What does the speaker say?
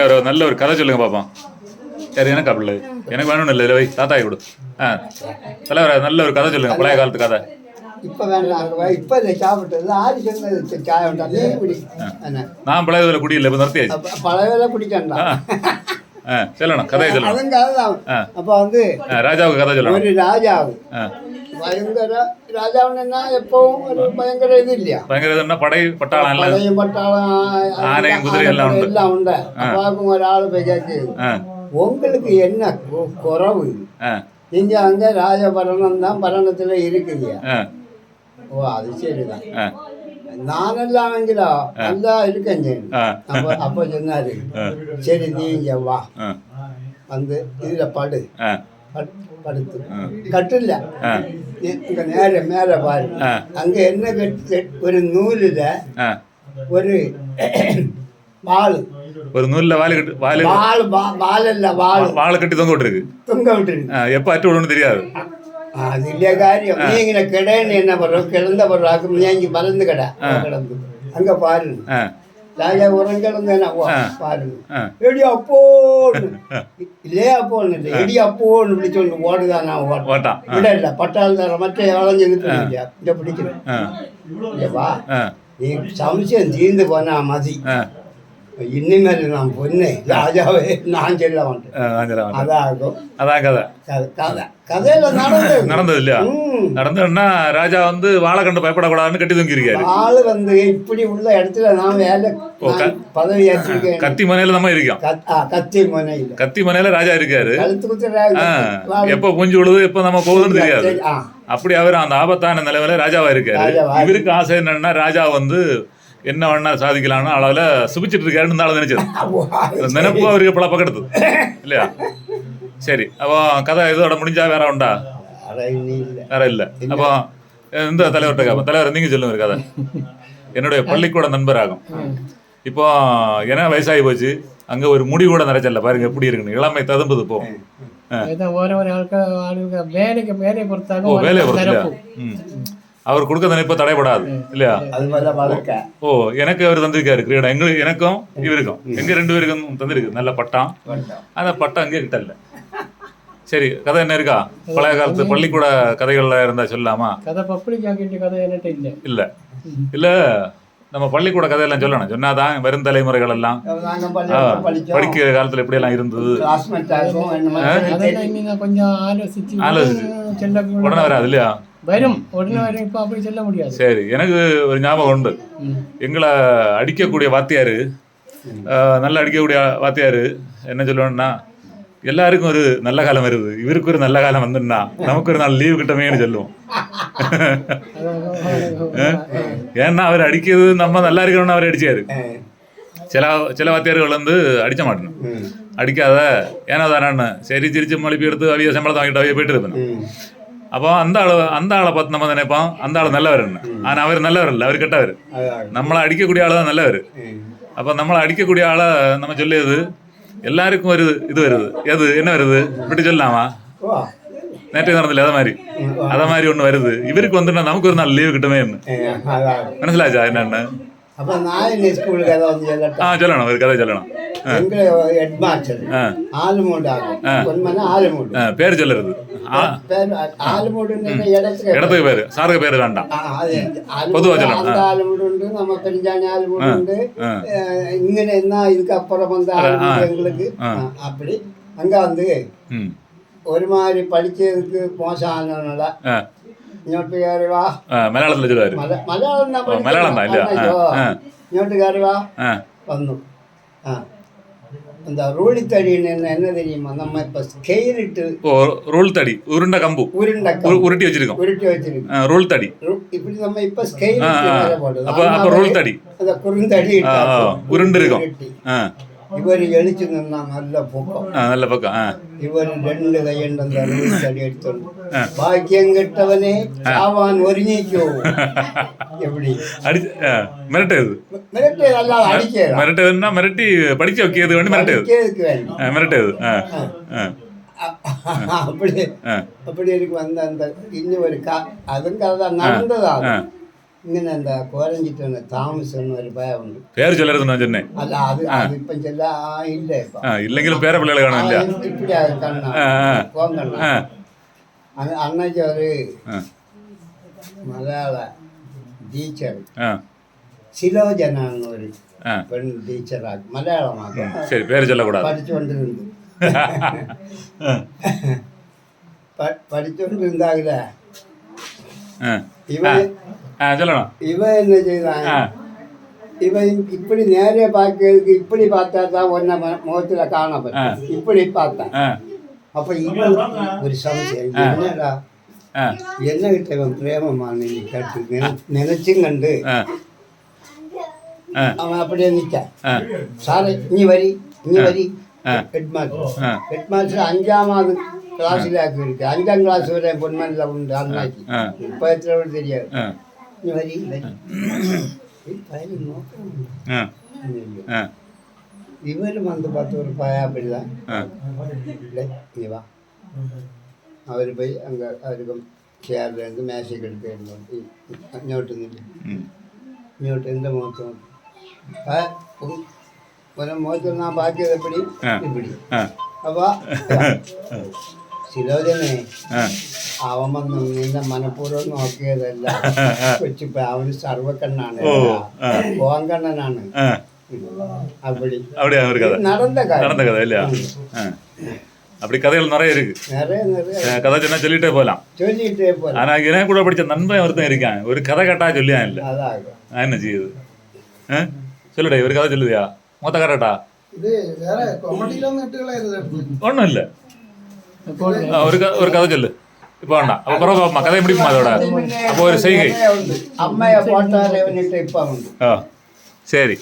தலைவர் நல்ல ஒரு கதை சொல்லுங்க பாப்போம். சரி, எனக்கு அப்படி இல்லை, எனக்கு வேணும்னு இல்லை, இல்லை வை தாத்தாய் கொடு. தலைவர் நல்ல ஒரு கதை சொல்லுங்க, பழைய காலத்து கதை. இப்போ வேண்டாம், இப்போ இதை சாப்பிட்டது ஆறு சொன்னது சாய வேண்டாம், நீ குடி. நான் பழைய வேலை குடியில்லை, இப்போ நிறுத்தியாச்சு. பழைய வேலை குடிக்கண்டா. சொல்லணும், கதையை சொல்லணும். அதுங்க அதுதான். அப்போ ராஜாவுக்கு கதை சொல்லணும். ஒரு ராஜாவு பயங்கர ராஜாவுன்னா எப்பவும் ஒரு பயங்கர இது இல்லையா, பயங்கர இதுன்னா படை பட்டாளம், படையும் பட்டாளம், ஆனையும் குதிரை எல்லாம் உண்டு. அப்பாவுக்கும் ஒரு ஆளு போய் கேட்கு, உங்களுக்கு என்ன குறவு? நீங்க அங்க ராஜபரணம் தான் பரணத்துல இருக்குதுயா. ஓ அது சரிதான், நானெல்லாம் ஆണെങ്കിலோ நல்லா இருக்கேன். அப்ப சொன்னாரு, சரி நீ இங்க வா, இதுல படு. படுத்து கட்டில்ல இங்க நேர மேல பாரு, அங்க என்ன கட்டு, ஒரு நூலுல ஒரு வாள், ஒரு நூல்ல வாழை கட்டு, வாழை கட்டி தொங்க விட்டுருக்கு. எப்ப அட்டு விடணும்னு தெரியாது. அது இல்லையா காரியம். நீங்க கிடைன்னு என்ன பண்றோம், கிடந்த பண்றாக்கு நீங்க மறந்து கடை கிடந்து அங்க பாருங்க. ராஜா உரங்கிழந்தேனா பாருங்க, எடி அப்போன்னு இல்லையே, அப்போன்னு இல்லை, எடி அப்போன்னு இப்படி சொல்லி ஓடுதான். நான் ஓட்டான் விட இல்லை, பட்டாள் தர மற்ற வளைஞ்சு இல்லையா, இதை பிடிக்கிறேன் இல்லையவா. நீ சம்சயம் தீர்ந்து போனா மதி, இனிமேல் நான் பொண்ணு ராஜாவே நான் சொல்ல மாட்டேன். அதாகும், அதான் கதை. கதையில நடந்தது இல்லையா? நடந்ததுன்னா ராஜா வாழை கண்டு பயப்படக்கூடாதுன்னு கட்டி தூங்கிருக்காரு. ஆளு இப்படி உள்ள இடத்துல நான் வேலை பதவி ஏற்றிருக்கேன். கத்தி மனையில நம்ம இருக்கோம். கத்தி மனையில ராஜா இருக்காரு. எப்ப புஞ்சு விழுது எப்ப நம்ம போகுதுன்னு தெரியாது. அப்படி அவர் அந்த ஆபத்தான நிலைமையில ராஜாவா இருக்காரு. இவருக்கு ஆசை என்னன்னா, ராஜா என்ன வேணா சாதிக்கலாம்னு அளவுல சுபிச்சிட்டு இருக்காருன்னு இருந்தாலும் நினைச்சது நினைப்பு அவருக்கு பல பக்கெடுத்து இல்லையா? சரி, அப்போ கதை இதோட முடிஞ்சா வேற உண்டா? வேற இல்லை. அப்போ இந்த தலைவர்கிட்ட தலைவர் நீங்க சொல்லுங்க கதை. என்னுடைய பள்ளிக்கூட நண்பர் ஆகும். இப்போ என்ன வயசாகி போச்சு, அங்க ஒரு முடி கூட நிறைச்சல பாருங்க எப்படி இருக்குன்னு, இளமை ததும்புது. போ வேலையை பொறுத்த அவர் கொடுக்க நினைப்ப தடைபடாது இல்லையா? ஓ எனக்கு அவர் தந்திருக்காரு கிரீடம், எனக்கும் இவருக்கும், எங்க ரெண்டு பேருக்கும் தந்திருக்கு நல்ல பட்டம். அந்த பட்டம் அங்கே கிட்ட இல்லை. சரி, கதை என்ன இருக்கா? பழைய காலத்து பள்ளிக்கூட கதைகள்ல இருந்தா சொல்லலாமா? இல்ல இல்ல, நம்ம பள்ளிக்கூட கதையெல்லாம் சொல்லணும், சொன்னாதான் வரும் தலைமுறைகள் எல்லாம் படிக்கிற காலத்துல எப்படி எல்லாம் இருந்தது உடனே வராது இல்லையா? வரும் உடனே வரும், இப்போ அப்படி சொல்ல முடியாது. சரி, எனக்கு ஒரு ஞாபகம் உண்டு. எங்களை அடிக்கக்கூடிய வாத்தியாரு, நல்லா அடிக்கக்கூடிய வாத்தியாரு என்ன சொல்லுவேன்னா, எல்லாருக்கும் ஒரு நல்ல காலம் வருது, இவருக்கு ஒரு நல்ல காலம் வந்துன்னா நமக்கு ஒரு நாள் லீவு கிட்டமேன்னு சொல்லுவோம். ஏன்னா அவர் அடிக்கிறது நம்ம நல்லா இருக்கணும்னு அவர் அடிச்சாரு. சில வாத்தியார்கள் அடிச்ச மாட்டேன், அடிக்காத ஏன்னா தானே சரி சிரிச்சு மொழிப்பி எடுத்து அவிய சம்பளத்தை வாங்கிட்டு அவைய போயிட்டு இருப்பேன். அப்போ அந்த ஆளை பார்த்து நம்ம நினைப்போம் அந்த ஆள் நல்லவர்னு. ஆனால் அவர் நல்லவர் இல்லை, அவர் கெட்டவர். நம்மளை அடிக்கக்கூடிய ஆள் தான் நல்லவர். அப்போ நம்மளை அடிக்கக்கூடிய ஆளை நம்ம சொல்லியது எல்லாருக்கும் ஒரு இது வருது. எது என்ன வருது இப்படி சொல்லலாமா? நேற்று நடந்தில்ல அதை மாதிரி ஒன்று வருது. இவருக்கு நமக்கு ஒரு நாள் லீவு கிட்டுமே மனசிலாச்சா என்னன்னு? சொல்லணும், ஒரு கதை சொல்லணும். பேர் சொல்லுறது இடத்துக்கு பேரு, சாருக்கு பேரு வேண்டாம், பொதுவா சொல்லணும். நம்ம பெருஞ்சாணி ஆளுமுண்டு இங்கே என்ன இதுக்கு அப்புறம் எங்களுக்கு அப்படி அங்க ஒரு மாதிரி படிச்சதுக்கு மோசமானதுனால இங்கோட்டுக்காரி வா, மலையாளத்துல சொல்லுவாரு. மலையாளம் தான் இல்லையா? இங்கோட்டுக்காரி வா வந்தோம். அந்த ரூழித்தடின்னு என்ன தெரியுமா? நம்ம இப்ப ஸ்கெயில் இட்டு ரூல் தடி உருண்டை கம்பு உருட்டி வச்சிருக்கோம். ரூல் தடி இப்படி நம்ம இப்ப ஸ்கெயில் அப்ப ரூல் தடி அந்த குறுந்தடி உருண்டு இருக்கும். இவர் எழுச்சி நின்னா நல்ல பக்கம், நல்ல பக்கம். இவர் ரெண்டு கையண்ட அந்த ரூழித்தடி எடுத்து பாக்கியம் கெட்டவனே சாவான் ஒருங்கிக்கோ. எப்படி மிரட்டது நல்லா அடிக்க மிரட்டதுன்னா மிரட்டி படிக்க வைக்கிறது வேண்டி மிரட்டது. அப்படி அப்படி இருக்கு அந்த இன்னும் ஒரு அதுவும் கதை நடந்ததா. ഇങ്ങനെ എന്താ കോരഞ്ചിട്ട് താമസം എന്നൊരു ഭയമുണ്ട്. പേര് ചൊല്ലരുത് ഞാൻ ചെന്നേ. അല്ല അത് ഇപ്പം ചെല്ല ഇല്ല ഇപ്പൊ. ഇല്ലെങ്കിലും പേരെ പിള്ളേർ കാണില്ല. ഇപ്പഴാ കണ്ണ പോകാൻ കണ്ണ അന്നൊക്കെ ഒരു മലയാള ടീച്ചർ ശിലോജന എന്നൊരു പെൺ ടീച്ചറാക്കി മലയാളമാക്കി ശരി പേര് ചൊല്ലக்கூடாது പഠിച്ചുകൊണ്ടിരുന്നു. പഠിച്ചുകൊണ്ടിരുന്നാകില്ല ഇവ என்ன செய்தான், இவன் இப்படி நேரே பார்க்கறதுக்கு இப்படி பார்த்தா தான் ஒன்ன முகத்துல காணப்படும். இப்படி பார்த்தான். அப்ப இவன் ஒரு சம்சயம், என்னடா என்ன கிட்ட இவன் பிரேமமான கேட்டு நினைச்சும் கண்டு அவன் அப்படியே நிற்க. சாரை இனி வரி ஹெட்மாஸ்டர் 5ஆவது கிளாஸில் இருக்கு. 5ஆம் கிளாஸ் வரை பொன்மனில் உண்டு அன்னைக்கு. இப்போ எத்தனை தெரியாது. இனி வரி இவரும் வந்து பார்த்து ஒரு பயாப்படிதான் இல்லை இங்கே வா. அவர் போய் அங்கே அவருக்கு சேர்லேருந்து மேசைக்கு எடுத்து இங்கோட்டு இந்த முகத்தம் ஒரு முகத்தில் நான் பார்க்கறது எப்படி இப்படி. அப்பா ശിലോജനെ അവൻ വന്ന് നിന്നെ മനഃപൂർവ്വം നോക്കിയതല്ല. കൊച്ചിപ്പ അവന് സർവക്കണ്ണാണ്, കോങ്കണ്ണനാണ്. அப்படி நடந்த கதை. அப்படி கதைகள் நிறைய இருக்கு. கதை சொன்னா சொல்லிட்டே போகலாம். ஆனா எனக்கு கூட படிச்ச நண்பன் ஒருத்தன் இருக்கான், ஒரு கதை கேட்டா சொல்லியா இல்ல. நான் என்ன செய்யுது சொல்லுடா, ஒரு கதை சொல்லுதியா மொத்த கரெக்டா ஒன்றும் இல்லை. ஒரு கதை சொல்லு இப்போ வேண்டாம். அப்போ பரவாயில்ல கதை முடியுமா அதோட? அப்போ ஒரு செய்கை அம்மையை போட்டார். சரி